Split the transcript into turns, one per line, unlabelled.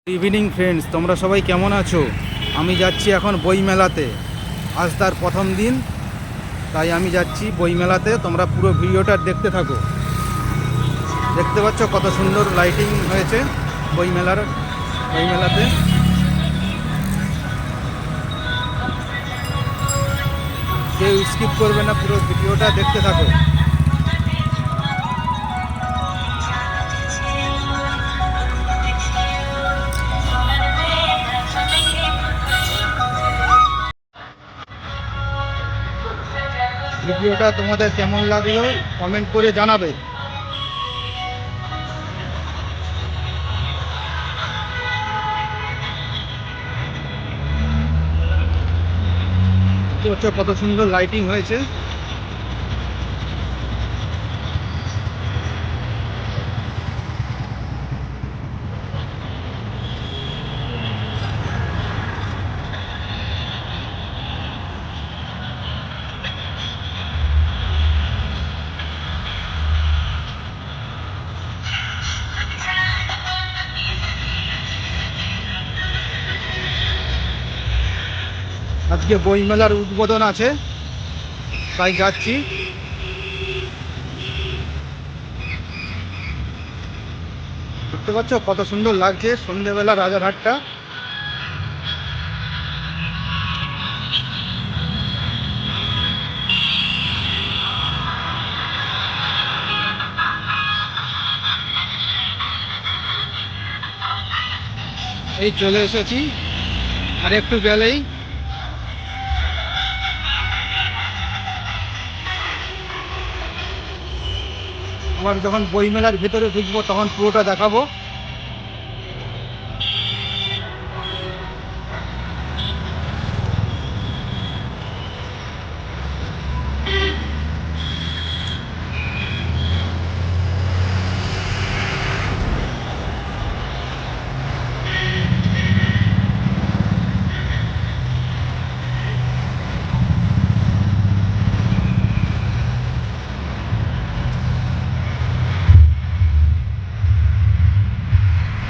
Good evening friends, তোমরা সবাই কেমন আছো? আমি যাচ্ছি এখন বইমেলাতে। আজ তার প্রথম দিন, তাই আমি যাচ্ছি বইমেলাতে। তোমরা পুরো ভিডিওটা দেখতে থাকো। দেখতে পাচ্ছ কত সুন্দর লাইটিং হয়েছে বইমেলাতে। কেউ স্কিপ করবে না, পুরো ভিডিওটা দেখতে থাকো। ভিডিওটা তোমাদের কেমন লাগলো কমেন্ট করে জানাবে। দেখতে পাচ্ছ কত সুন্দর লাইটিং হয়েছে। আজকে বইমেলার উদ্বোধন আছে, তাই যাচ্ছি। দেখতে পাচ্ছ কত সুন্দর লাগছে সন্ধ্যেবেলা রাজারহাটটা। এই চলে এসেছি, আর একটু গেলেই আবার যখন বইমেলার ভেতরে ঢুকবো তখন পুরোটা দেখাবো।